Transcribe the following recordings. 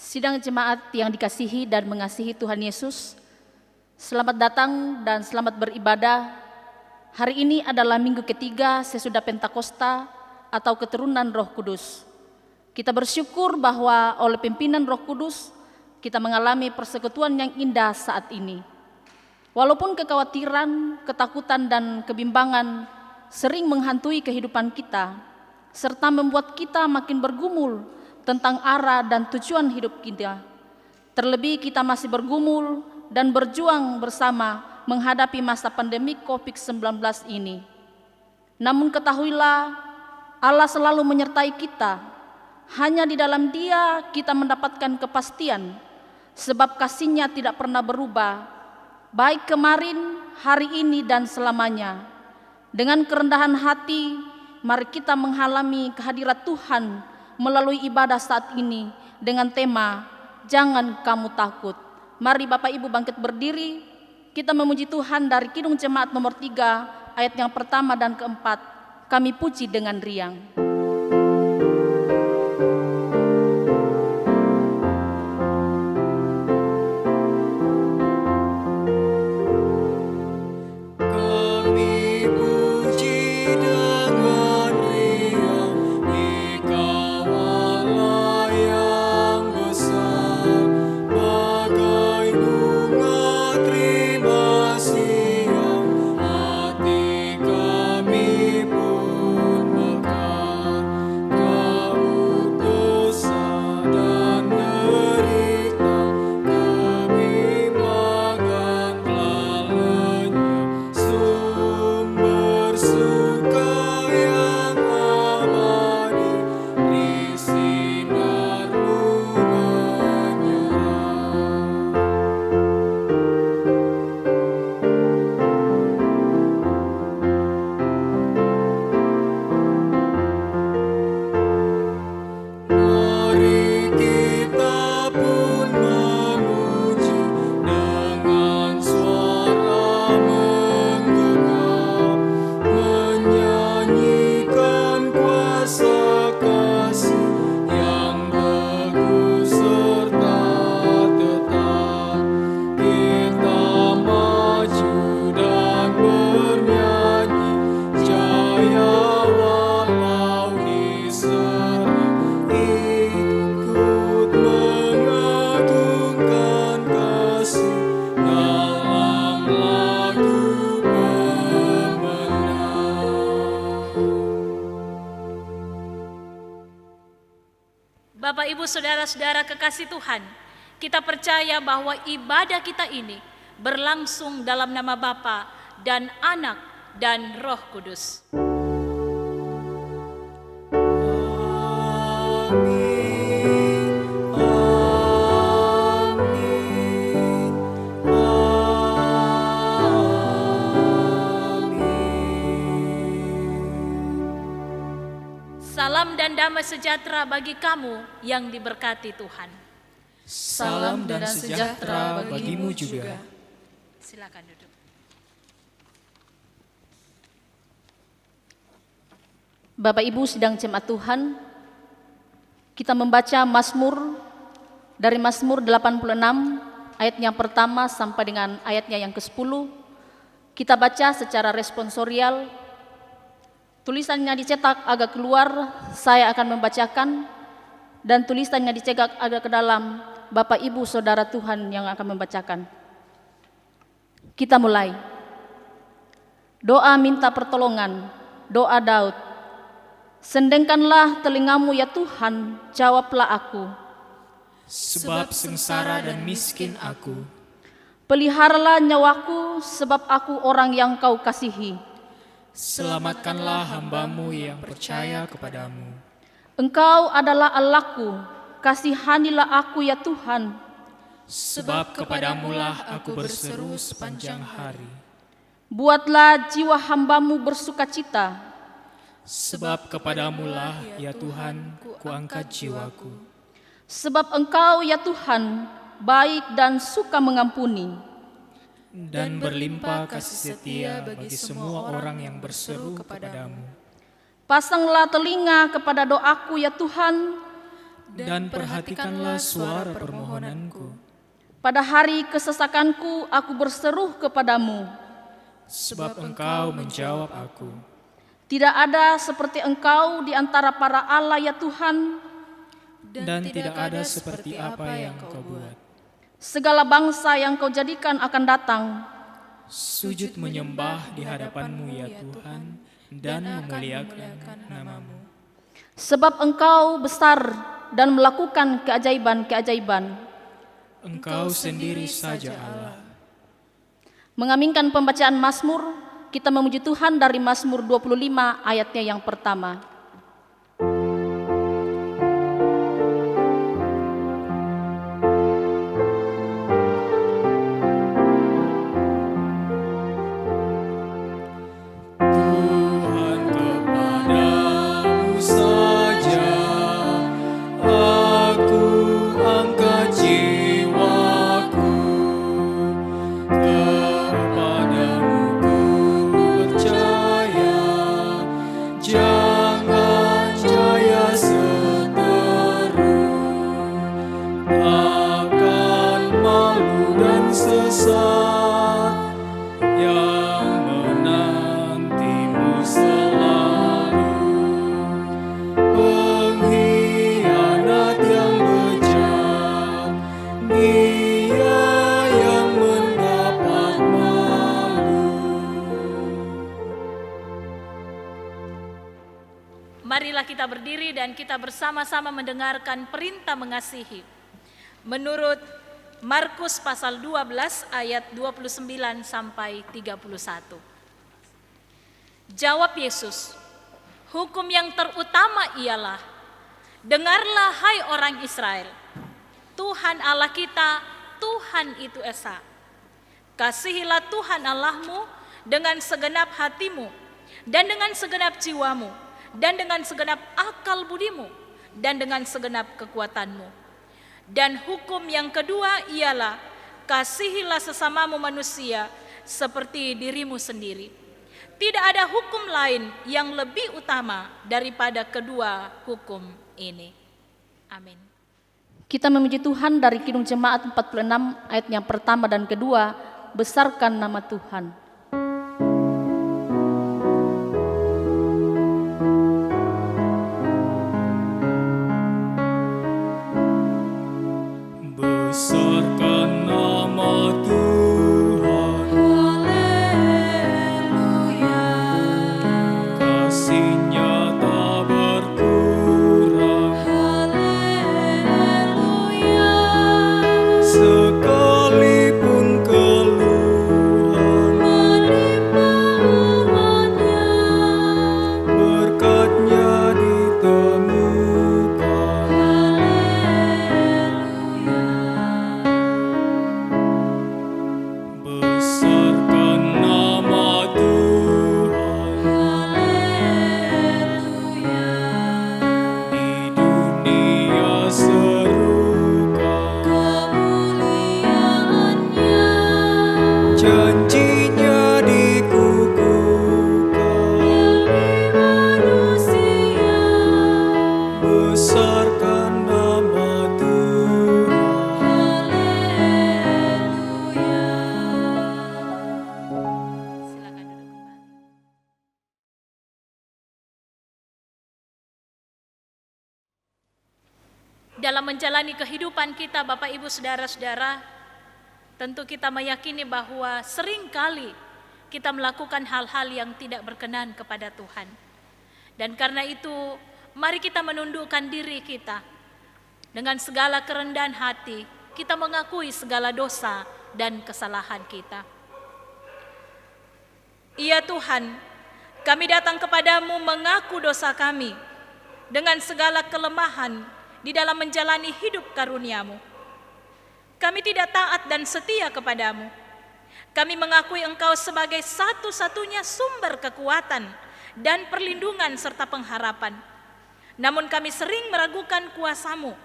Sidang jemaat yang dikasihi dan mengasihi Tuhan Yesus, selamat datang dan selamat beribadah. Hari ini adalah minggu ketiga sesudah Pentakosta atau keturunan Roh Kudus. Kita bersyukur bahwa oleh pimpinan Roh Kudus, kita mengalami persekutuan yang indah saat ini. Walaupun kekhawatiran, ketakutan, dan kebimbangan sering menghantui kehidupan kita, serta membuat kita makin bergumul tentang arah dan tujuan hidup kita. Terlebih kita masih bergumul dan berjuang bersama menghadapi masa pandemi COVID-19 ini. Namun ketahuilah, Allah selalu menyertai kita. Hanya di dalam Dia kita mendapatkan kepastian, sebab kasih-Nya tidak pernah berubah, baik kemarin, hari ini, dan selamanya. Dengan kerendahan hati, mari kita menghalami kehadirat Tuhan melalui ibadah saat ini dengan tema Jangan Kamu Takut. Mari Bapak Ibu bangkit berdiri, kita memuji Tuhan dari Kidung Jemaat nomor 3 ayat yang pertama dan keempat. Kami puji dengan riang. Bapak, Ibu, Saudara-saudara kekasih Tuhan, kita percaya bahwa ibadah kita ini berlangsung dalam nama Bapa dan Anak dan Roh Kudus. Salam dan damai sejahtera bagi kamu yang diberkati Tuhan. Salam dan sejahtera bagimu juga. Silakan duduk. Bapak Ibu sidang jemaat Tuhan, kita membaca Mazmur dari Mazmur 86 ayat yang pertama sampai dengan ayatnya yang ke-10. Kita baca secara responsorial. Tulisannya dicetak agak keluar, saya akan membacakan, dan tulisannya dicetak agak ke dalam, Bapak Ibu Saudara Tuhan yang akan membacakan. Kita mulai. Doa minta pertolongan, doa Daud. Sendengkanlah telingamu ya Tuhan, jawablah aku. Sebab sengsara dan miskin aku. Peliharalah nyawaku, sebab aku orang yang kau kasihi. Selamatkanlah hamba-Mu yang percaya kepadamu. Engkau adalah Allahku, kasihanilah aku ya Tuhan. Sebab kepadamu-lah aku berseru sepanjang hari. Buatlah jiwa hamba-Mu bersukacita. Sebab kepadamu-lah ya Tuhan kuangkat jiwaku. Sebab Engkau ya Tuhan baik dan suka mengampuni, dan berlimpah kasih setia bagi semua orang yang berseru kepadamu. Pasanglah telinga kepada doaku ya Tuhan, dan perhatikanlah suara permohonanku. Pada hari kesesakanku aku berseru kepadamu. Sebab Engkau menjawab aku. Tidak ada seperti Engkau di antara para Allah ya Tuhan. Dan tidak ada seperti apa yang Kau buat. Segala bangsa yang Kau jadikan akan datang. Sujud menyembah di hadapan-Mu ya Tuhan, dan memuliakan nama-Mu. Sebab Engkau besar dan melakukan keajaiban-keajaiban. Engkau sendiri saja Allah. Mengaminkan pembacaan Mazmur, kita memuji Tuhan dari Mazmur 25 ayatnya yang pertama. Tuhan, kepadamu saja aku angkat jiwaku, kepadamu ku percaya, jangan jaya seteru, takkan malu dan sesat yang menantimu selalu. Pengkhianat yang bejat, dia yang mendapat malu. Marilah kita berdiri dan kita bersama-sama mendengarkan perintah mengasihi. Menurut Markus pasal 12 ayat 29 sampai 31. Jawab Yesus, hukum yang terutama ialah, dengarlah hai orang Israel, Tuhan Allah kita, Tuhan itu esa. Kasihilah Tuhan Allahmu dengan segenap hatimu, dan dengan segenap jiwamu, dan dengan segenap akal budimu, dan dengan segenap kekuatanmu. Dan hukum yang kedua ialah, kasihilah sesamamu manusia seperti dirimu sendiri. Tidak ada hukum lain yang lebih utama daripada kedua hukum ini. Amin. Kita memuji Tuhan dari Kidung Jemaat 46 ayat yang pertama dan kedua, besarkan nama Tuhan. Besarkan nama Tuhan, Haleluya. kasih-Nya tak berkurang. Haleluya. Sekalipun keluhan Menimpa umatnya. berkat-Nya ditemukan. Besarkan nama Tuhan di dunia, serukan Kemuliaannya. janji-Nya dikukuhkan. Demi manusia. Besarkan nama Tuhan. Silakan duduk kembali. Dalam menjalani kehidupan kita, Bapak Ibu Saudara-saudara, tentu kita meyakini bahwa seringkali kita melakukan hal-hal yang tidak berkenan kepada Tuhan. Dan karena itu, mari kita menundukkan diri kita. Dengan segala kerendahan hati, kita mengakui segala dosa dan kesalahan kita. Ya Tuhan, kami datang kepadamu mengaku dosa kami dengan segala kelemahan di dalam menjalani hidup karunia-Mu. Kami tidak taat dan setia kepadamu. Kami mengakui Engkau sebagai satu-satunya sumber kekuatan dan perlindungan serta pengharapan. Namun kami sering meragukan kuasa-Mu,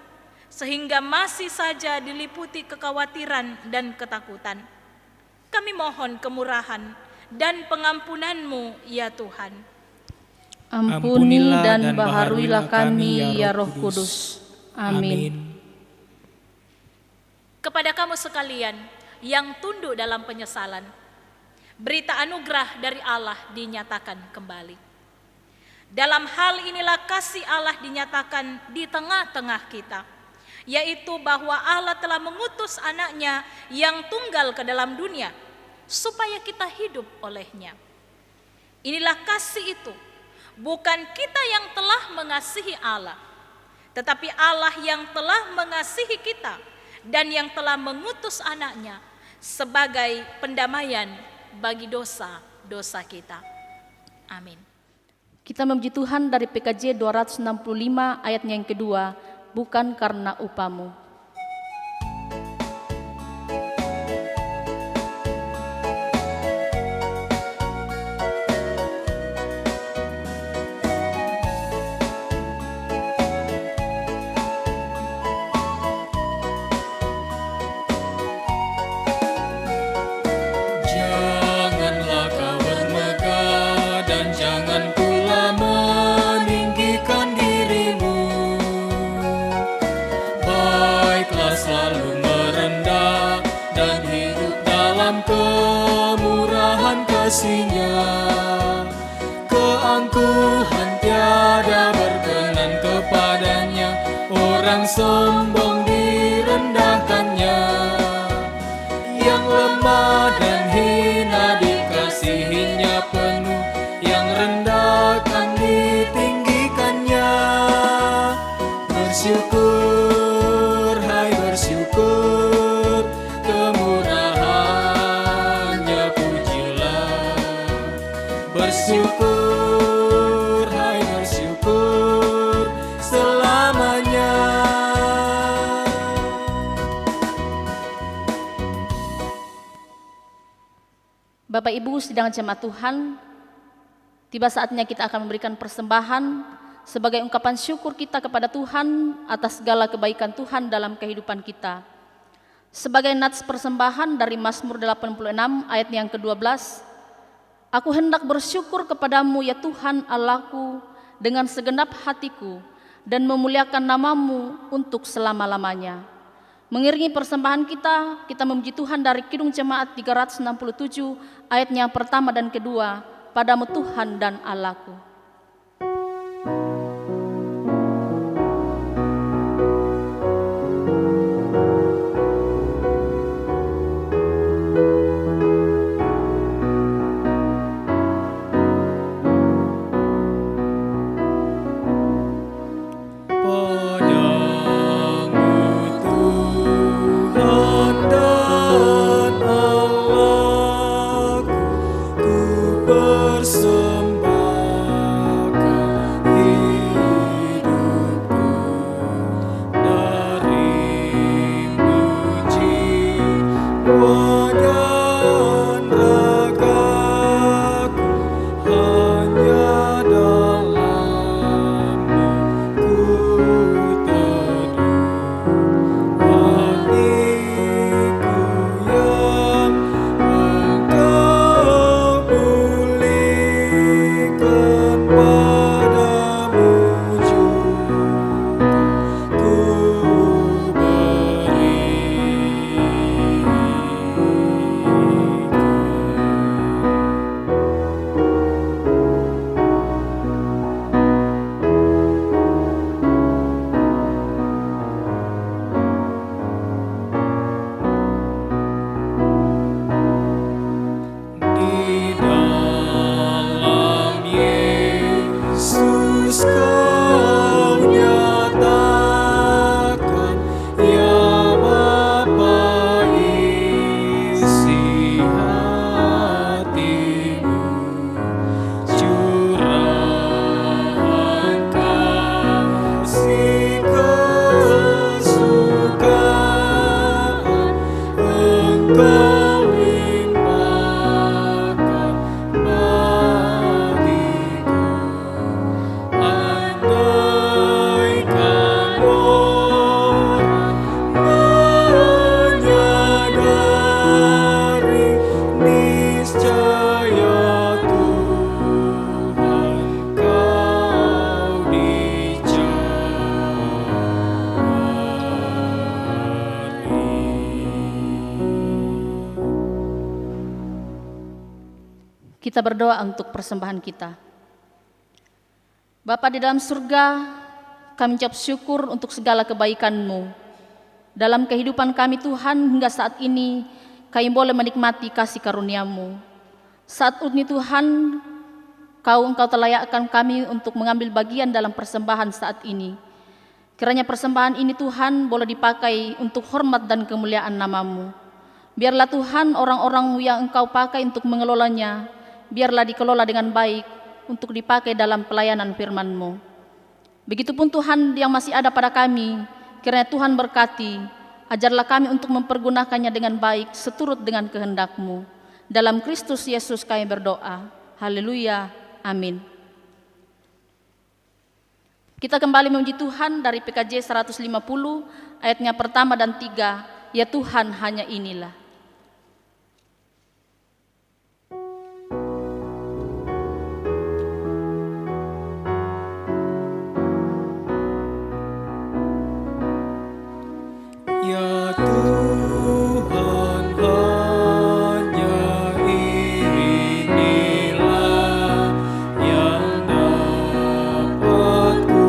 sehingga masih saja diliputi kekhawatiran dan ketakutan. Kami mohon kemurahan dan pengampunan-Mu, ya Tuhan. Ampuni dan baharuilah kami, ya Roh Kudus. Amin. Kepada kamu sekalian yang tunduk dalam penyesalan, berita anugerah dari Allah dinyatakan kembali. Dalam hal inilah kasih Allah dinyatakan di tengah-tengah kita, yaitu bahwa Allah telah mengutus anaknya yang tunggal ke dalam dunia, supaya kita hidup olehnya. Inilah kasih itu, bukan kita yang telah mengasihi Allah, tetapi Allah yang telah mengasihi kita dan yang telah mengutus anaknya sebagai pendamaian bagi dosa-dosa kita. Amin. Kita memuji Tuhan dari PKJ 265 ayatnya yang kedua, bukan karena upamu. Janganlah kau bermegah dan jangan pula meninggikan dirimu. Baiklah selalu merendah dan hidup dalam kemurahan kasih-Nya. Keangkuhan tiada berkenan kepadanya, orang sombong direndahkannya. Yang lemah dan hina dikasihinya penuh, yang rendah akan ditinggikannya. Bersyukur, hai bersyukur, kemurahannya pujilah. Bersyukur, hai bersyukur, selamanya. Bapak Ibu sidang jemaat Tuhan, tiba saatnya kita akan memberikan persembahan sebagai ungkapan syukur kita kepada Tuhan atas segala kebaikan Tuhan dalam kehidupan kita. Sebagai nats persembahan dari Mazmur 86 ayat yang ke-12, aku hendak bersyukur kepadamu ya Tuhan Allahku dengan segenap hatiku dan memuliakan namamu untuk selama-lamanya. Mengiringi persembahan kita memuji Tuhan dari Kidung Jemaat 367 ayatnya pertama dan kedua, padamu Tuhan dan Allahku. Kita berdoa untuk persembahan kita. Bapa di dalam surga, kami ucap syukur untuk segala kebaikan-Mu. Dalam kehidupan kami Tuhan, hingga saat ini kami boleh menikmati kasih karunia-Mu. Saat ini Tuhan, Engkau telah layakkan kami untuk mengambil bagian dalam persembahan saat ini. Kiranya persembahan ini Tuhan boleh dipakai untuk hormat dan kemuliaan nama-Mu. Biarlah Tuhan orang-orang yang Engkau pakai untuk mengelolanya, biarlah dikelola dengan baik untuk dipakai dalam pelayanan firman-Mu. Begitupun Tuhan yang masih ada pada kami, kiranya Tuhan berkati, ajarlah kami untuk mempergunakannya dengan baik seturut dengan kehendak-Mu. Dalam Kristus Yesus kami berdoa. Haleluya. Amin. Kita kembali memuji Tuhan dari PKJ 150 ayatnya pertama dan 3. Ya Tuhan, hanya inilah. Ya Tuhan, hanya inilah yang dapat ku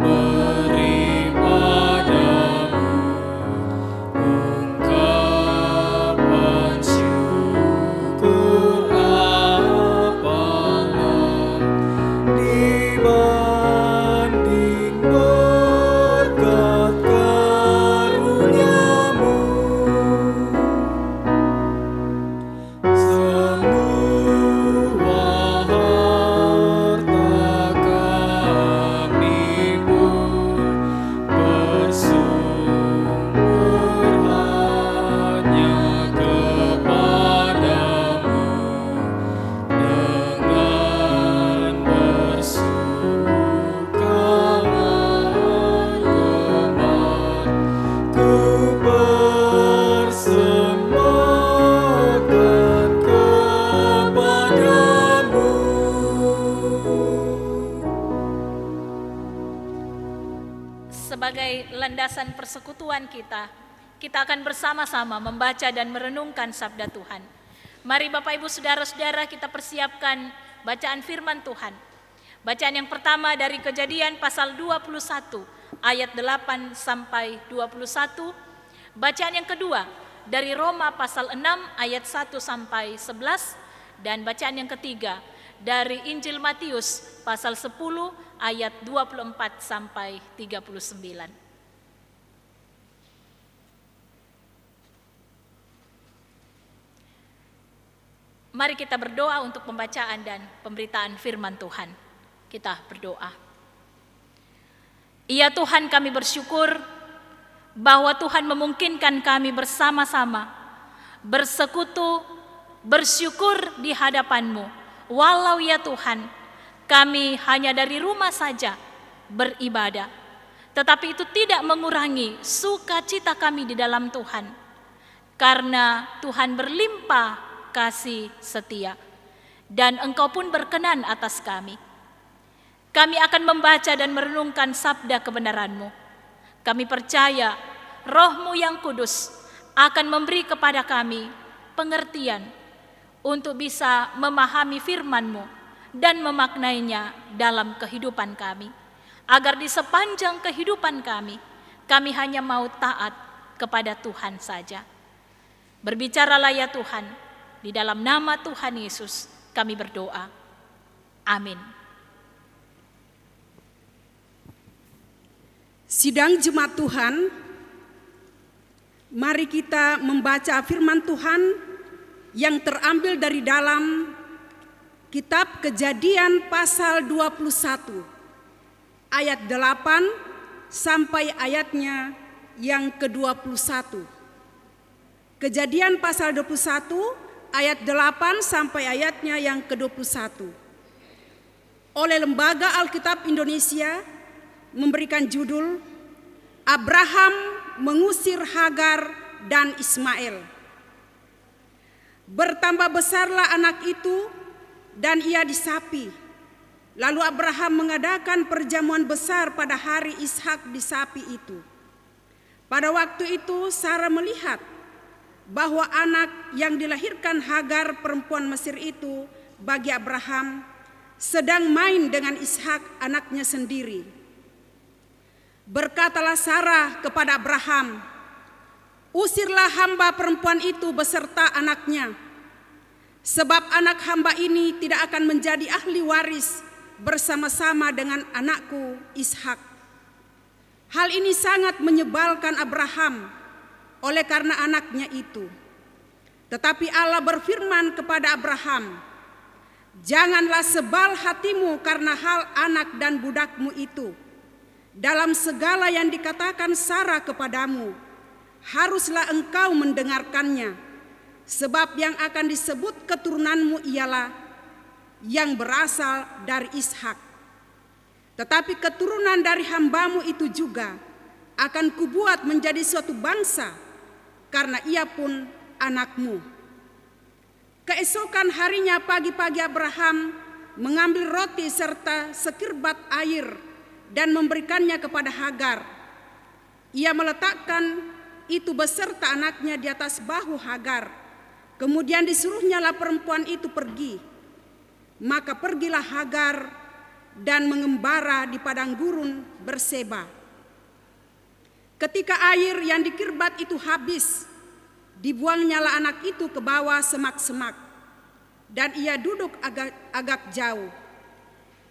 beri padamu, ungkapan syukur apalah dibanding berkat karuniamu. Semua harta kami pun bersumber hanya kepadamu. Dengan bersukalah gemar ku persembahkan kepadamu. Sebagai landasan persekutuan kita akan bersama-sama membaca dan merenungkan sabda Tuhan. Mari Bapak Ibu Saudara-saudara, kita persiapkan bacaan firman Tuhan. Bacaan yang pertama dari Kejadian pasal 21 ayat 8 sampai 21. Bacaan yang kedua dari Roma pasal 6 ayat 1 sampai 11. Dan bacaan yang ketiga dari Injil Matius pasal 10 ayat 24 sampai 39. Mari kita berdoa untuk pembacaan dan pemberitaan firman Tuhan. Kita berdoa. Ya Tuhan, kami bersyukur bahwa Tuhan memungkinkan kami bersama-sama bersekutu, bersyukur di hadapan-Mu. Walau ya Tuhan, kami hanya dari rumah saja beribadah, tetapi itu tidak mengurangi sukacita kami di dalam Tuhan. Karena Tuhan berlimpah kasih setia, dan Engkau pun berkenan atas kami. Kami akan membaca dan merenungkan sabda kebenaran-Mu. Kami percaya Roh-Mu yang kudus akan memberi kepada kami pengertian untuk bisa memahami firman-Mu dan memaknainya dalam kehidupan kami. Agar di sepanjang kehidupan kami hanya mau taat kepada Tuhan saja. Berbicaralah ya Tuhan, di dalam nama Tuhan Yesus kami berdoa. Amin. Sidang Jemaat Tuhan, mari kita membaca firman Tuhan yang terambil dari dalam kitab Kejadian pasal 21 ayat 8 sampai ayatnya yang ke-21. Kejadian pasal 21 ayat 8 sampai ayatnya yang ke-21. Oleh Lembaga Alkitab Indonesia memberikan judul Abraham mengusir Hagar dan Ismail. Bertambah besarlah anak itu dan ia disapi. Lalu Abraham mengadakan perjamuan besar pada hari Ishak disapi itu. Pada waktu itu Sarah melihat bahwa anak yang dilahirkan Hagar perempuan Mesir itu bagi Abraham sedang main dengan Ishak anaknya sendiri. Berkatalah Sarah kepada Abraham, "Usirlah hamba perempuan itu beserta anaknya, sebab anak hamba ini tidak akan menjadi ahli waris bersama-sama dengan anakku Ishak." Hal ini sangat menyebalkan Abraham oleh karena anaknya itu. Tetapi Allah berfirman kepada Abraham, "Janganlah sebal hatimu karena hal anak dan budakmu itu. Dalam segala yang dikatakan Sarah kepadamu, haruslah engkau mendengarkannya, sebab yang akan disebut keturunanmu ialah yang berasal dari Ishak. Tetapi keturunan dari hambamu itu juga akan kubuat menjadi suatu bangsa, karena ia pun anakmu." Keesokan harinya pagi-pagi Abraham mengambil roti serta sekirbat air dan memberikannya kepada Hagar. Ia meletakkan itu beserta anaknya di atas bahu Hagar. Kemudian disuruhnyalah perempuan itu pergi. Maka pergilah Hagar dan mengembara di padang gurun Berseba. Ketika air yang dikirbat itu habis, dibuangnyalah anak itu ke bawah semak-semak, dan ia duduk agak jauh.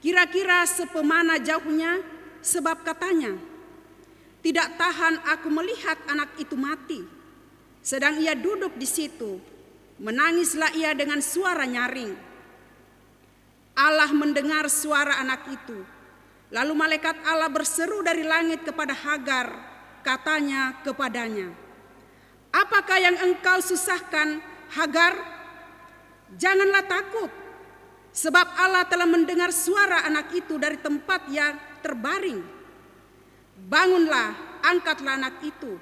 Kira-kira sepemana jauhnya, sebab katanya, "Tidak tahan aku melihat anak itu mati." Sedang ia duduk di situ, menangislah ia dengan suara nyaring. Allah mendengar suara anak itu. Lalu malaikat Allah berseru dari langit kepada Hagar, katanya kepadanya, "Apakah yang engkau susahkan, Hagar? Janganlah takut, sebab Allah telah mendengar suara anak itu dari tempat yang terbaring. Bangunlah, angkatlah anak itu,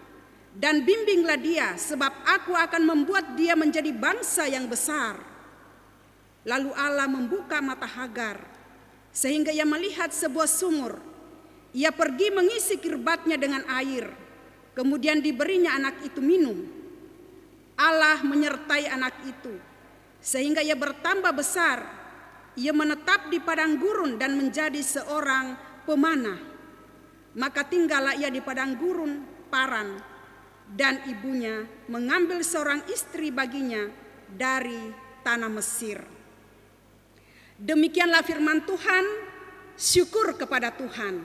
dan bimbinglah dia, sebab aku akan membuat dia menjadi bangsa yang besar." Lalu Allah membuka mata Hagar, sehingga ia melihat sebuah sumur. Ia pergi mengisi kirbatnya dengan air, kemudian diberinya anak itu minum. Allah menyertai anak itu, sehingga ia bertambah besar. Ia menetap di padang gurun dan menjadi seorang pemanah. Maka tinggallah ia di padang gurun Paran, dan ibunya mengambil seorang istri baginya dari tanah Mesir. Demikianlah firman Tuhan, syukur kepada Tuhan.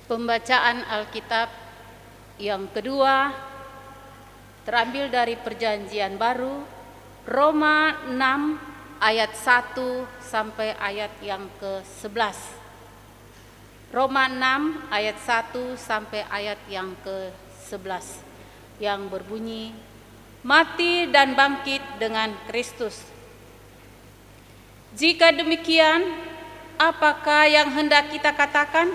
Pembacaan Alkitab yang kedua terambil dari Perjanjian Baru, Roma 6 ayat 1 sampai ayat yang ke-11. Roma 6 ayat 1 sampai ayat yang ke-11 yang berbunyi, "Mati dan bangkit dengan Kristus. Jika demikian, apakah yang hendak kita katakan?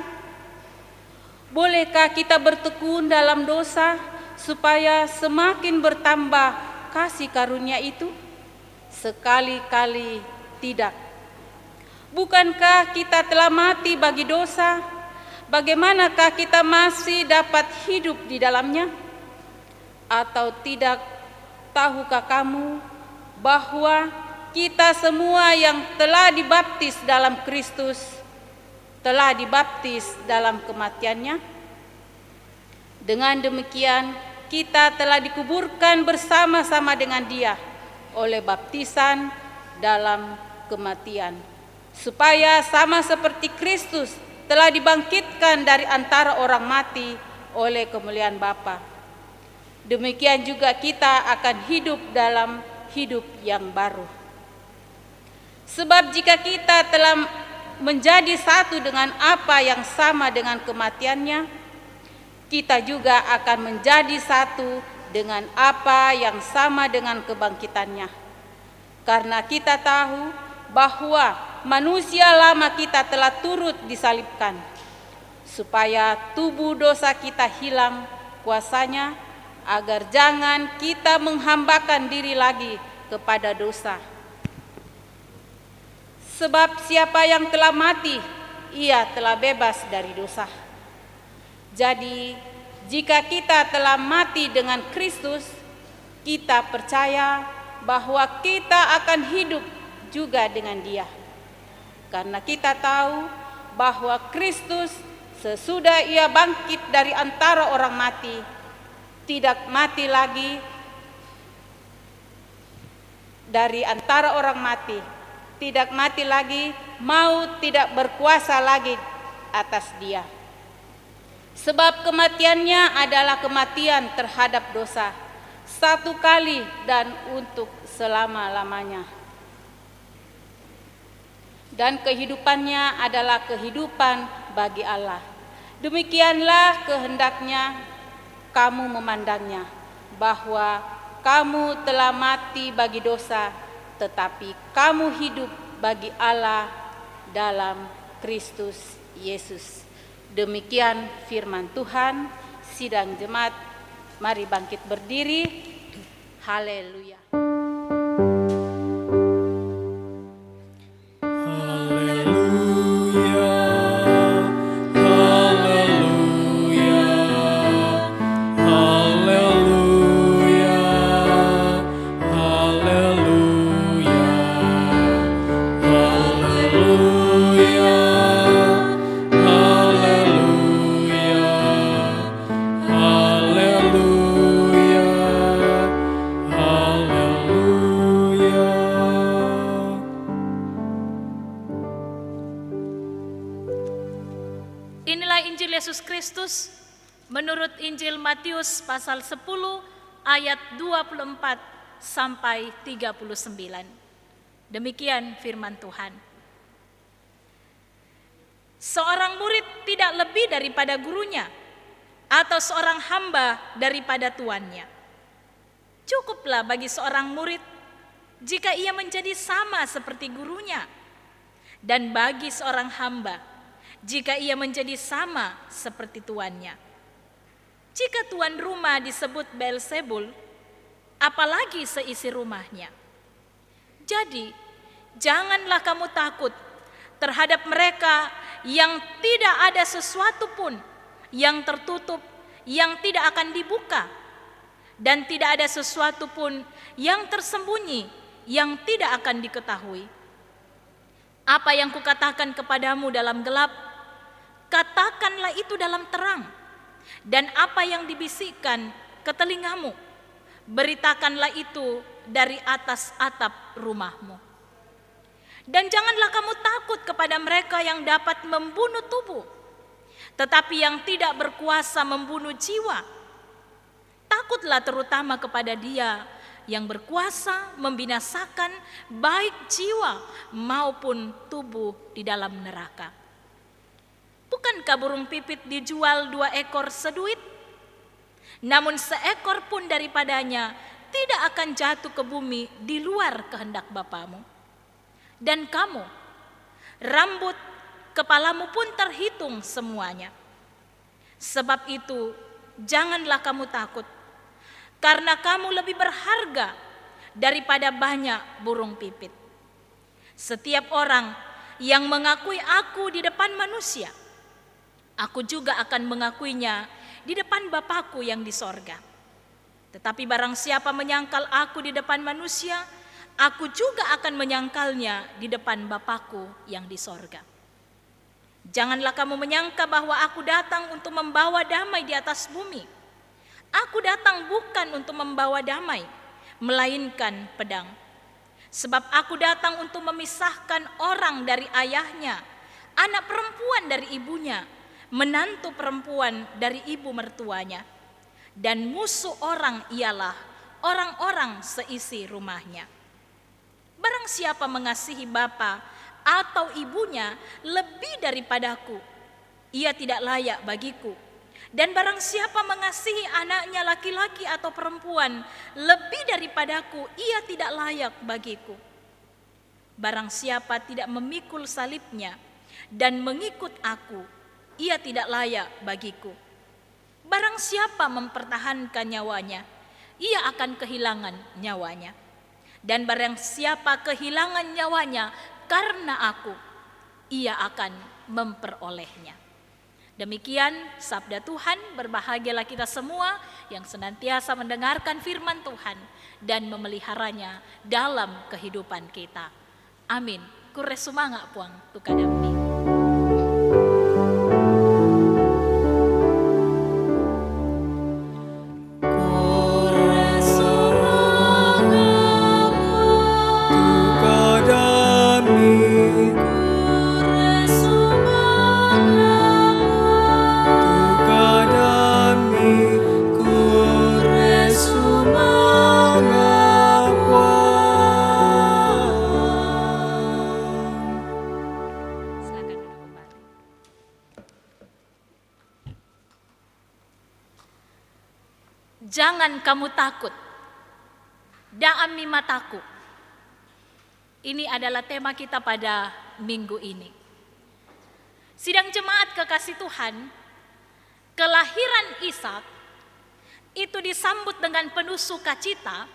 Bolehkah kita bertekun dalam dosa supaya semakin bertambah kasih karunia itu? Sekali-kali tidak. Bukankah kita telah mati bagi dosa? Bagaimanakah kita masih dapat hidup di dalamnya? Atau tidak tahukah kamu bahwa kita semua yang telah dibaptis dalam Kristus telah dibaptis dalam kematiannya? Dengan demikian kita telah dikuburkan bersama-sama dengan Dia oleh baptisan dalam kematian, supaya sama seperti Kristus telah dibangkitkan dari antara orang mati oleh kemuliaan Bapa. Demikian juga kita akan hidup dalam hidup yang baru. Sebab jika kita telah menjadi satu dengan apa yang sama dengan kematiannya, kita juga akan menjadi satu dengan apa yang sama dengan kebangkitannya. Karena kita tahu bahwa manusia lama kita telah turut disalibkan, supaya tubuh dosa kita hilang kuasanya, agar jangan kita menghambakan diri lagi kepada dosa. Sebab siapa yang telah mati, ia telah bebas dari dosa. Jadi, jika kita telah mati dengan Kristus, kita percaya bahwa kita akan hidup juga dengan Dia. Karena kita tahu bahwa Kristus sesudah Ia bangkit dari antara orang mati, tidak mati lagi dari antara orang mati, tidak mati lagi, maut tidak berkuasa lagi atas Dia. Sebab kematiannya adalah kematian terhadap dosa, satu kali dan untuk selama-lamanya. Dan kehidupannya adalah kehidupan bagi Allah. Demikianlah kehendaknya kamu memandangnya, bahwa kamu telah mati bagi dosa, tetapi kamu hidup bagi Allah dalam Kristus Yesus. Demikian firman Tuhan. Sidang jemaat, mari bangkit berdiri. Haleluya. Inilah Injil Yesus Kristus menurut Injil Matius pasal 10 ayat 24 sampai 39. Demikian firman Tuhan. Seorang murid tidak lebih daripada gurunya, atau seorang hamba daripada tuannya. Cukuplah bagi seorang murid jika ia menjadi sama seperti gurunya, dan bagi seorang hamba jika ia menjadi sama seperti tuannya. Jika tuan rumah disebut Beelzebul, apalagi seisi rumahnya. Jadi, janganlah kamu takut terhadap mereka yang tidak ada sesuatu pun yang tertutup, yang tidak akan dibuka, dan tidak ada sesuatu pun yang tersembunyi, yang tidak akan diketahui. Apa yang kukatakan kepadamu dalam gelap, katakanlah itu dalam terang, dan apa yang dibisikkan ke telingamu, beritakanlah itu dari atas atap rumahmu. Dan janganlah kamu takut kepada mereka yang dapat membunuh tubuh, tetapi yang tidak berkuasa membunuh jiwa. Takutlah terutama kepada Dia yang berkuasa membinasakan baik jiwa maupun tubuh di dalam neraka. Bukankah burung pipit dijual 2 ekor seduit? Namun seekor pun daripadanya tidak akan jatuh ke bumi di luar kehendak Bapamu. Dan kamu, rambut kepalamu pun terhitung semuanya. Sebab itu, janganlah kamu takut, karena kamu lebih berharga daripada banyak burung pipit. Setiap orang yang mengakui aku di depan manusia, aku juga akan mengakuinya di depan Bapa-Ku yang di sorga. Tetapi barang siapa menyangkal aku di depan manusia, aku juga akan menyangkalnya di depan Bapa-Ku yang di sorga. Janganlah kamu menyangka bahwa aku datang untuk membawa damai di atas bumi. Aku datang bukan untuk membawa damai, melainkan pedang. Sebab aku datang untuk memisahkan orang dari ayahnya, anak perempuan dari ibunya, menantu perempuan dari ibu mertuanya, dan musuh orang ialah orang-orang seisi rumahnya. Barang siapa mengasihi bapa atau ibunya lebih daripadaku, ia tidak layak bagiku. Dan barang siapa mengasihi anaknya laki-laki atau perempuan lebih daripadaku, ia tidak layak bagiku. Barang siapa tidak memikul salibnya dan mengikut aku, ia tidak layak bagiku. Barang siapa mempertahankan nyawanya, ia akan kehilangan nyawanya. Dan barang siapa kehilangan nyawanya karena aku, ia akan memperolehnya. Demikian sabda Tuhan. Berbahagialah kita semua yang senantiasa mendengarkan firman Tuhan dan memeliharanya dalam kehidupan kita. Amin. Kure sumanga puang tukadami. Jangan kamu takut, da'ami mataku. Ini adalah tema kita pada minggu ini. Sidang jemaat kekasih Tuhan, kelahiran Ishak itu disambut dengan penuh sukacita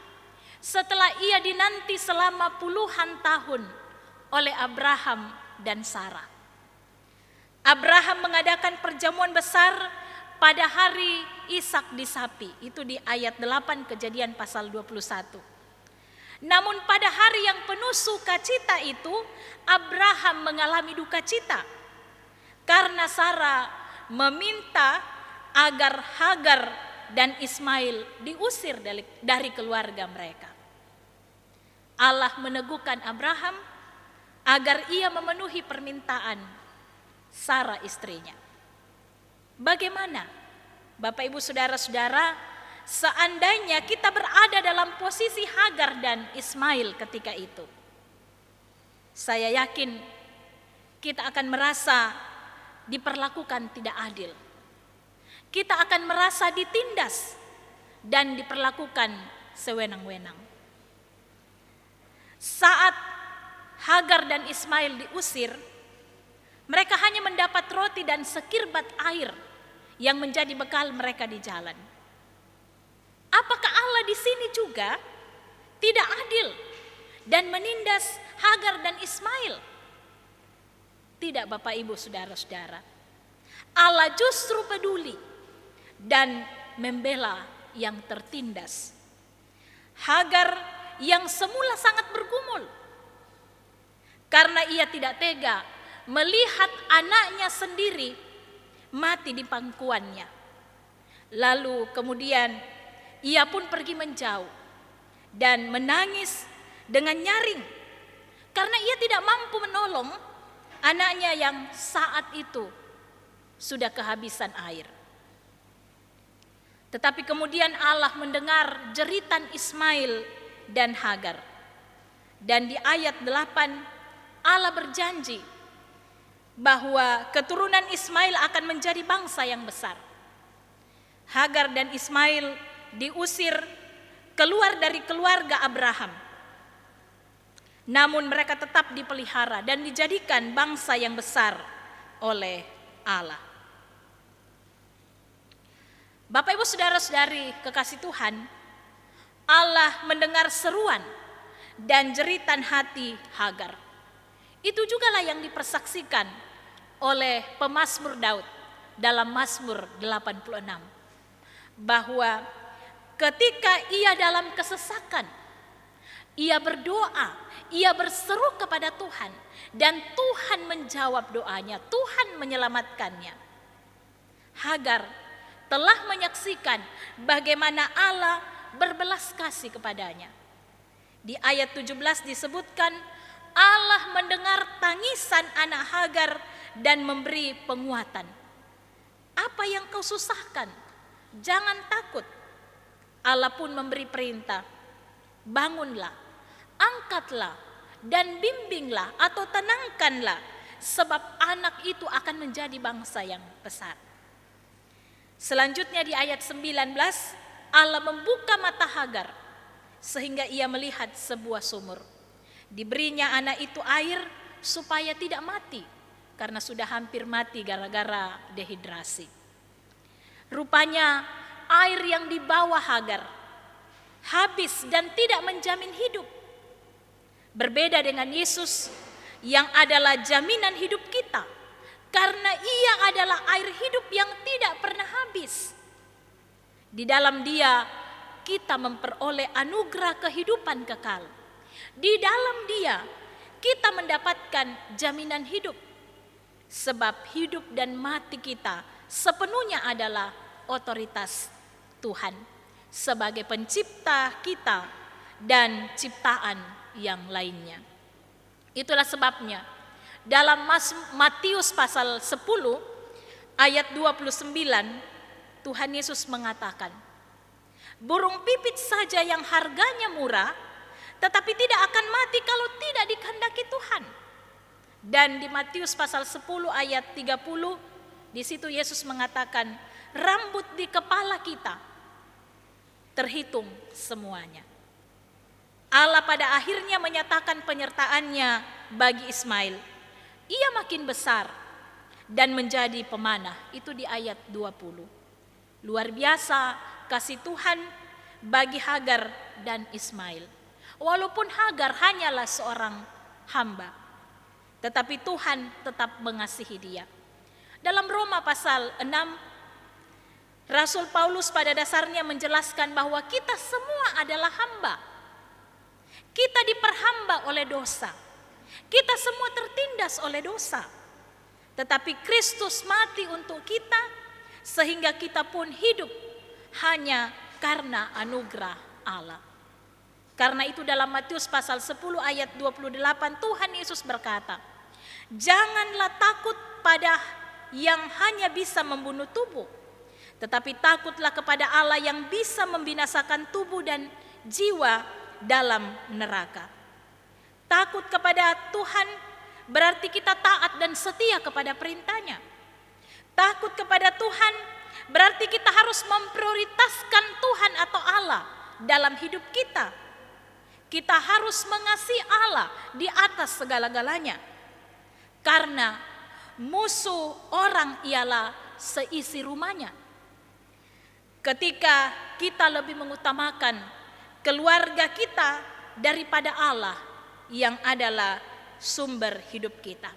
setelah ia dinanti selama puluhan tahun oleh Abraham dan Sarah. Abraham mengadakan perjamuan besar pada hari Ishak disapi, itu di ayat 8 Kejadian pasal 21. Namun pada hari yang penuh sukacita itu, Abraham mengalami duka cita karena Sarah meminta agar Hagar dan Ismail diusir dari keluarga mereka. Allah meneguhkan Abraham agar ia memenuhi permintaan Sarah istrinya. Bagaimana, Bapak Ibu Saudara-saudara, seandainya kita berada dalam posisi Hagar dan Ismail ketika itu? Saya yakin kita akan merasa diperlakukan tidak adil. Kita akan merasa ditindas dan diperlakukan sewenang-wenang. Saat Hagar dan Ismail diusir, mereka hanya mendapat roti dan sekirbat air yang menjadi bekal mereka di jalan. Apakah Allah di sini juga tidak adil dan menindas Hagar dan Ismail? Tidak, Bapak Ibu Saudara-saudara. Allah justru peduli dan membela yang tertindas. Hagar yang semula sangat bergumul karena ia tidak tega melihat anaknya sendiri mati di pangkuannya. Lalu kemudian ia pun pergi menjauh dan menangis dengan nyaring karena ia tidak mampu menolong anaknya yang saat itu sudah kehabisan air. Tetapi kemudian Allah mendengar jeritan Ismail dan Hagar. Dan di ayat 8 Allah berjanji bahwa keturunan Ismail akan menjadi bangsa yang besar. Hagar dan Ismail diusir keluar dari keluarga Abraham. Namun mereka tetap dipelihara dan dijadikan bangsa yang besar oleh Allah. Bapak Ibu Saudara-saudari kekasih Tuhan, Allah mendengar seruan dan jeritan hati Hagar. Itu jugalah yang dipersaksikan oleh pemazmur Daud dalam Mazmur 86. Bahwa ketika ia dalam kesesakan, ia berdoa, ia berseru kepada Tuhan, dan Tuhan menjawab doanya, Tuhan menyelamatkannya. Hagar telah menyaksikan bagaimana Allah berbelas kasih kepadanya. Di ayat 17 disebutkan, Allah mendengar tangisan anak Hagar dan memberi penguatan. Apa yang kau susahkan? Jangan takut. Allah pun memberi perintah, bangunlah, angkatlah, dan bimbinglah atau tenangkanlah, sebab anak itu akan menjadi bangsa yang besar. Selanjutnya di ayat 19, Allah membuka mata Hagar sehingga ia melihat sebuah sumur. Diberinya anak itu air supaya tidak mati karena sudah hampir mati gara-gara dehidrasi. Rupanya air yang dibawa Hagar habis dan tidak menjamin hidup. Berbeda dengan Yesus yang adalah jaminan hidup kita, karena Ia adalah air hidup yang tidak pernah habis. Di dalam Dia kita memperoleh anugerah kehidupan kekal. Di dalam Dia kita mendapatkan jaminan hidup, sebab hidup dan mati kita sepenuhnya adalah otoritas Tuhan sebagai pencipta kita dan ciptaan yang lainnya. Itulah sebabnya dalam Matius pasal 10 ayat 29 Tuhan Yesus mengatakan, burung pipit saja yang harganya murah tetapi tidak akan mati kalau tidak dikehendaki Tuhan. Dan di Matius pasal 10 ayat 30 di situ Yesus mengatakan, rambut di kepala kita terhitung semuanya. Allah pada akhirnya menyatakan penyertaannya bagi Ismail. Ia makin besar dan menjadi pemanah. Itu di ayat 20. Luar biasa kasih Tuhan bagi Hagar dan Ismail. Walaupun Hagar hanyalah seorang hamba, tetapi Tuhan tetap mengasihi dia. Dalam Roma pasal 6, Rasul Paulus pada dasarnya menjelaskan bahwa kita semua adalah hamba. Kita diperhamba oleh dosa. Kita semua tertindas oleh dosa. Tetapi Kristus mati untuk kita sehingga kita pun hidup hanya karena anugerah Allah. Karena itu dalam Matius pasal 10 ayat 28 Tuhan Yesus berkata, janganlah takut pada yang hanya bisa membunuh tubuh, tetapi takutlah kepada Allah yang bisa membinasakan tubuh dan jiwa dalam neraka. Takut kepada Tuhan berarti kita taat dan setia kepada perintahnya. Takut kepada Tuhan berarti kita harus memprioritaskan Tuhan atau Allah dalam hidup kita. Kita harus mengasihi Allah di atas segala-galanya. Karena musuh orang ialah seisi rumahnya. Ketika kita lebih mengutamakan keluarga kita daripada Allah yang adalah sumber hidup kita.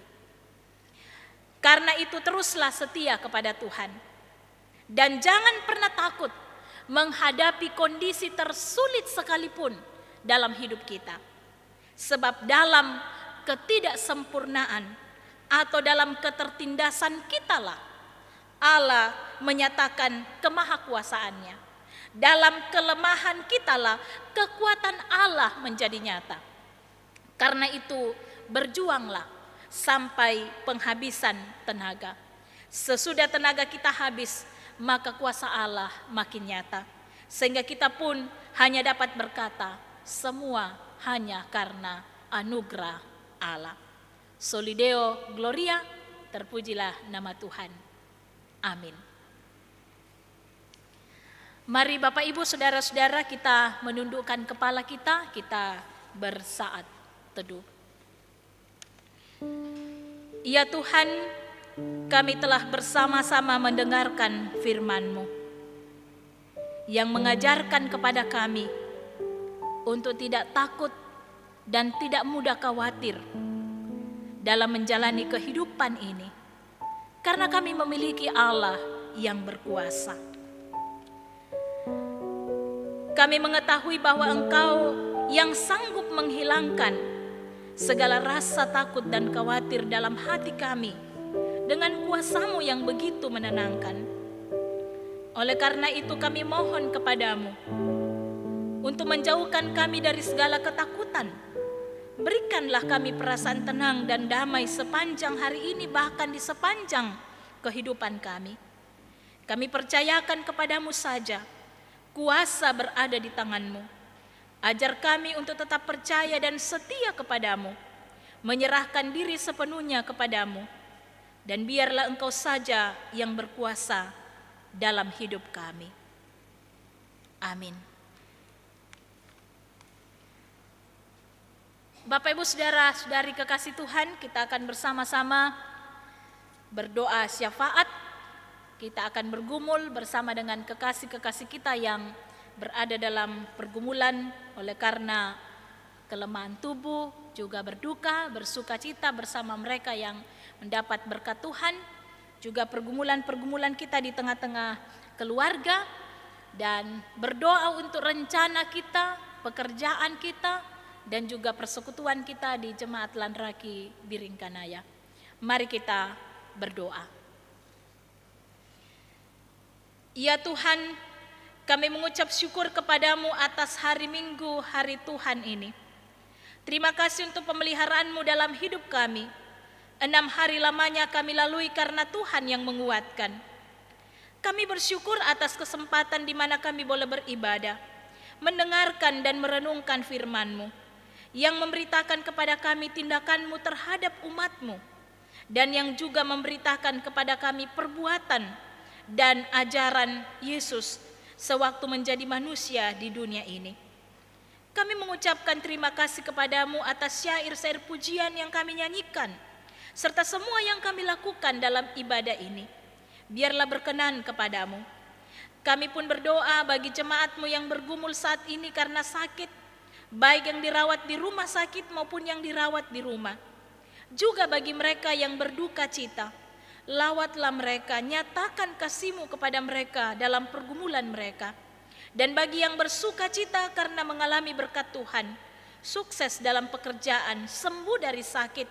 Karena itu teruslah setia kepada Tuhan. Dan jangan pernah takut menghadapi kondisi tersulit sekalipun dalam hidup kita. Sebab dalam ketidaksempurnaan atau dalam ketertindasan kitalah Allah menyatakan kemahakuasaannya. Dalam kelemahan kitalah kekuatan Allah menjadi nyata. Karena itu berjuanglah sampai penghabisan tenaga. Sesudah tenaga kita habis, maka kuasa Allah makin nyata. Sehingga kita pun hanya dapat berkata, semua hanya karena anugerah Allah. Soli Deo Gloria, terpujilah nama Tuhan. Amin. Mari Bapak Ibu Saudara-saudara kita menundukkan kepala kita bersaat teduh. Ya Tuhan, kami telah bersama-sama mendengarkan firman-Mu yang mengajarkan kepada kami untuk tidak takut dan tidak mudah khawatir dalam menjalani kehidupan ini, karena kami memiliki Allah yang berkuasa. Kami mengetahui bahwa Engkau yang sanggup menghilangkan segala rasa takut dan khawatir dalam hati kami dengan kuasa-Mu yang begitu menenangkan. Oleh karena itu kami mohon kepadamu untuk menjauhkan kami dari segala ketakutan. Berikanlah kami perasaan tenang dan damai sepanjang hari ini, bahkan di sepanjang kehidupan kami. Kami percayakan kepadamu saja, kuasa berada di tangan-Mu. Ajar kami untuk tetap percaya dan setia kepadamu, menyerahkan diri sepenuhnya kepadamu, dan biarlah Engkau saja yang berkuasa dalam hidup kami. Amin. Bapak Ibu Saudara-saudari kekasih Tuhan, kita akan bersama-sama berdoa syafaat. Kita akan bergumul bersama dengan kekasih-kekasih kita yang berada dalam pergumulan oleh karena kelemahan tubuh, juga berduka, bersuka cita bersama mereka yang mendapat berkat Tuhan, juga pergumulan-pergumulan kita di tengah-tengah keluarga, dan berdoa untuk rencana kita, pekerjaan kita, dan juga persekutuan kita di Jemaat Lanraki Biringkanaya. Mari kita berdoa. Ya Tuhan, kami mengucap syukur kepadamu atas hari Minggu, hari Tuhan ini. Terima kasih untuk pemeliharaan-Mu dalam hidup kami. 6 hari lamanya kami lalui karena Tuhan yang menguatkan. Kami bersyukur atas kesempatan di mana kami boleh beribadah, mendengarkan dan merenungkan firman-Mu, yang memberitakan kepada kami tindakan-Mu terhadap umat-Mu, dan yang juga memberitakan kepada kami perbuatan dan ajaran Yesus sewaktu menjadi manusia di dunia ini. Kami mengucapkan terima kasih kepadamu atas syair-syair pujian yang kami nyanyikan, serta semua yang kami lakukan dalam ibadah ini. Biarlah berkenan kepadamu. Kami pun berdoa bagi jemaatmu yang bergumul saat ini karena sakit, baik yang dirawat di rumah sakit maupun yang dirawat di rumah. Juga bagi mereka yang berduka cita, lawatlah mereka, nyatakan kasih-Mu kepada mereka dalam pergumulan mereka. Dan bagi yang bersuka cita karena mengalami berkat Tuhan, sukses dalam pekerjaan, sembuh dari sakit,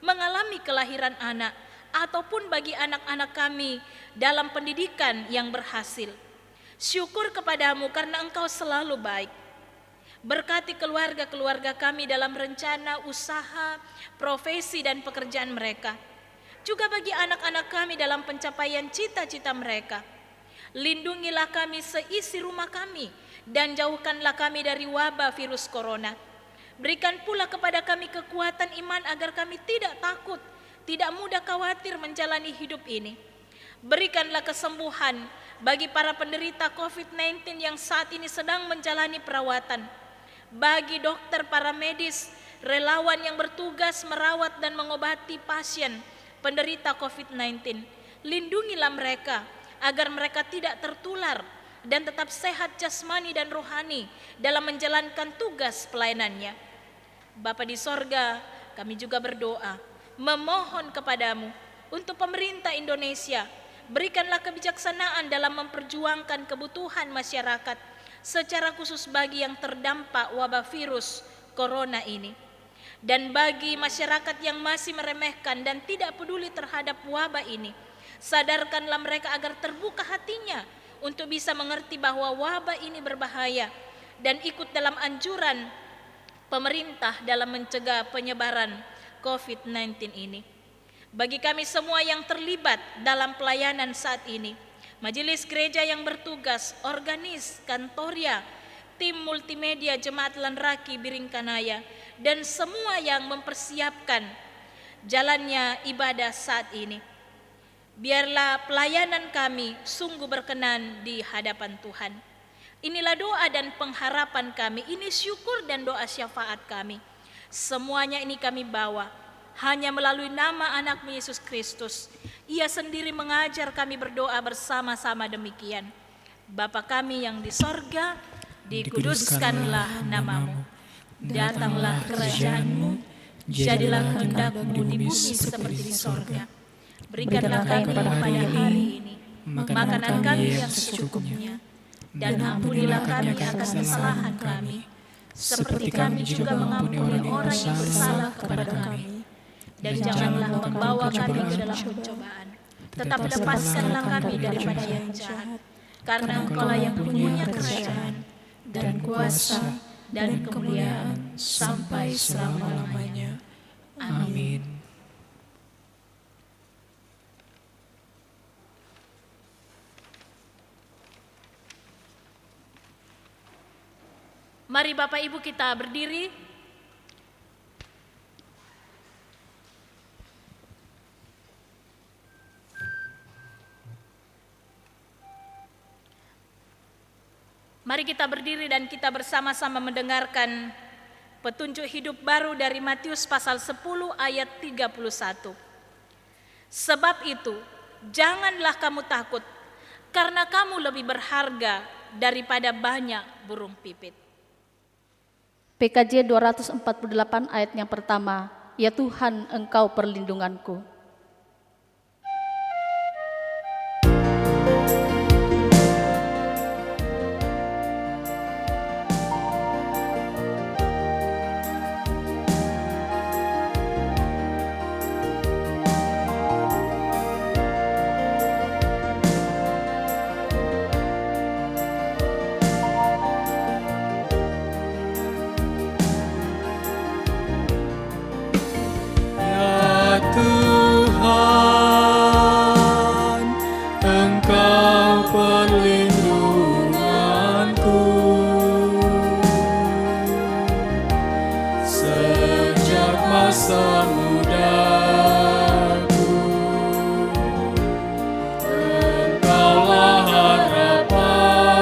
mengalami kelahiran anak, ataupun bagi anak-anak kami dalam pendidikan yang berhasil. Syukur kepadamu karena Engkau selalu baik. Berkati keluarga-keluarga kami dalam rencana, usaha, profesi, dan pekerjaan mereka. Juga bagi anak-anak kami dalam pencapaian cita-cita mereka. Lindungilah kami seisi rumah kami, dan jauhkanlah kami dari wabah virus corona. Berikan pula kepada kami kekuatan iman agar kami tidak takut, tidak mudah khawatir menjalani hidup ini. Berikanlah kesembuhan bagi para penderita COVID-19 yang saat ini sedang menjalani perawatan. Bagi dokter, para medis, relawan yang bertugas merawat dan mengobati pasien penderita COVID-19. Lindungilah mereka agar mereka tidak tertular dan tetap sehat jasmani dan rohani dalam menjalankan tugas pelayanannya. Bapa di sorga, kami juga berdoa, memohon kepadamu untuk pemerintah Indonesia, berikanlah kebijaksanaan dalam memperjuangkan kebutuhan masyarakat, secara khusus bagi yang terdampak wabah virus corona ini. Dan bagi masyarakat yang masih meremehkan dan tidak peduli terhadap wabah ini, sadarkanlah mereka agar terbuka hatinya untuk bisa mengerti bahwa wabah ini berbahaya dan ikut dalam anjuran pemerintah dalam mencegah penyebaran COVID-19 ini. Bagi kami semua yang terlibat dalam pelayanan saat ini, majelis gereja yang bertugas, organis, kantoria, tim multimedia Jemaat Lanraki Biringkanaya, dan semua yang mempersiapkan jalannya ibadah saat ini. Biarlah pelayanan kami sungguh berkenan di hadapan Tuhan. Inilah doa dan pengharapan kami, ini syukur dan doa syafaat kami. Semuanya ini kami bawa hanya melalui nama anak-Mu Yesus Kristus. Ia sendiri mengajar kami berdoa bersama-sama demikian. Bapa kami yang di sorga, dikuduskanlah nama-Mu. Datanglah kerajaan-Mu, jadilah kehendak-Mu di bumi seperti di sorga. Berikanlah kami pada hari ini makanan kami yang secukupnya, dan ampunilah kami akan kesalahan kami, seperti kami juga mengampuni orang yang bersalah kepada kami. Dan janganlah membawa kami ke dalam pencobaan, tetapi lepaskanlah kami daripada yang jahat. Karena Engkau-lah yang punya kerajaan dan kuasa dan kemuliaan sampai selama-lamanya. Amin. Mari Bapak Ibu kita berdiri. Mari kita berdiri dan kita bersama-sama mendengarkan petunjuk hidup baru dari Matius pasal 10 ayat 31. Sebab itu, janganlah kamu takut, karena kamu lebih berharga daripada banyak burung pipit. PKJ 248 ayat yang pertama, ya Tuhan Engkau perlindunganku. Tuhan, Engkau perlindunganku sejak masa mudaku. Engkaulah harapanku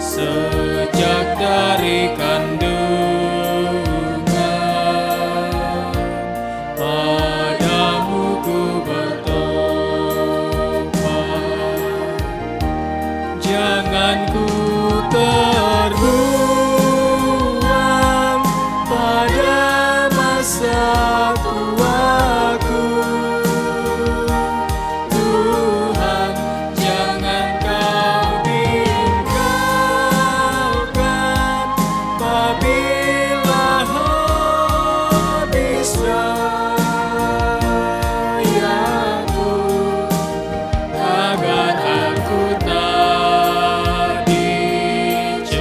sejak dari kandungan. Jangan ku terbuang pada masa tuaku. Tuhan, jangan kau tinggalkan apabila habis dayaku, agar aku tak dicemooh,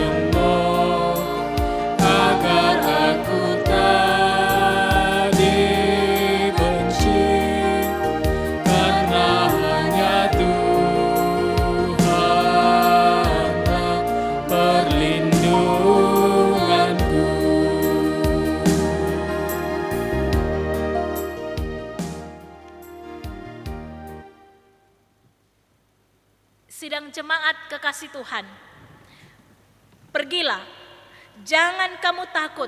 agar aku tak dibenci, karena hanya Tuhanlah perlindunganku. Sidang jemaat kekasih Tuhan, pergilah, jangan kamu takut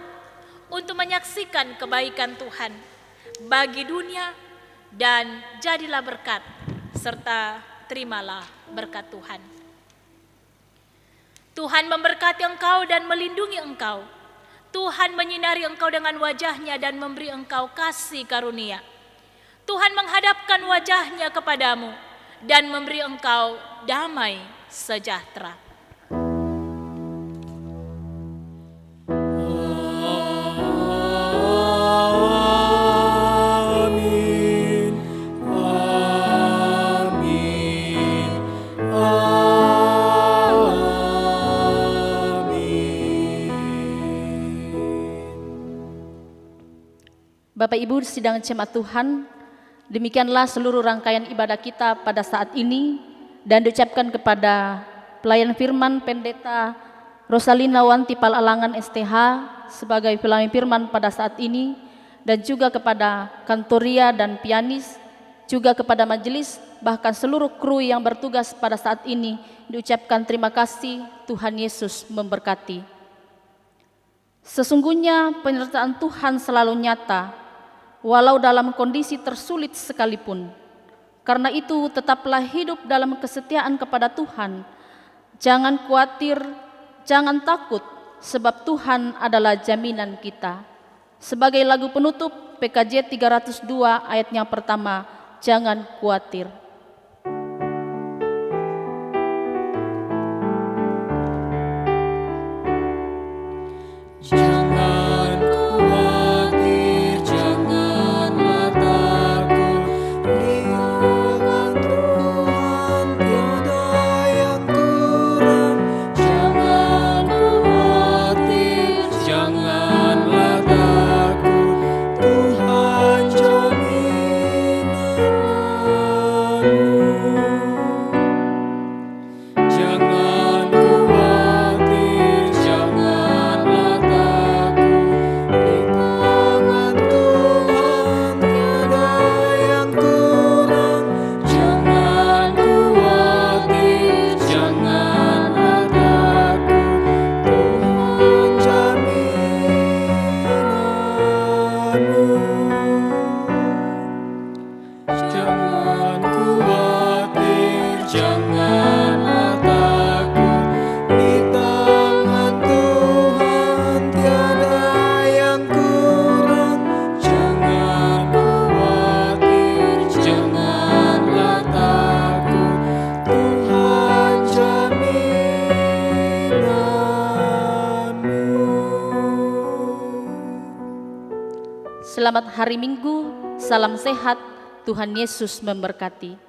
untuk menyaksikan kebaikan Tuhan bagi dunia, dan jadilah berkat, serta terimalah berkat Tuhan. Tuhan memberkati engkau dan melindungi engkau. Tuhan menyinari engkau dengan wajahnya dan memberi engkau kasih karunia. Tuhan menghadapkan wajahnya kepadamu dan memberi engkau damai sejahtera. Amin, amin, amin. Bapak Ibu sidang jemaat Tuhan, demikianlah seluruh rangkaian ibadah kita pada saat ini, dan diucapkan kepada pelayan firman Pendeta Rosalina Wanti Palalangan STH sebagai pelayan firman pada saat ini, dan juga kepada kantoria dan pianis, juga kepada majelis, bahkan seluruh kru yang bertugas pada saat ini, diucapkan terima kasih. Tuhan Yesus memberkati. Sesungguhnya penyertaan Tuhan selalu nyata, walau dalam kondisi tersulit sekalipun. Karena itu tetaplah hidup dalam kesetiaan kepada Tuhan. Jangan khawatir, jangan takut, sebab Tuhan adalah jaminan kita. Sebagai lagu penutup PKJ 302 ayat yang pertama, jangan khawatir. Jangan khawatir, janganlah takut, dengan Tuhan tiada yang kurang. Jangan khawatir, janganlah takut, Tuhan jaminan Selamat hari Minggu, salam sehat, Tuhan Yesus memberkati.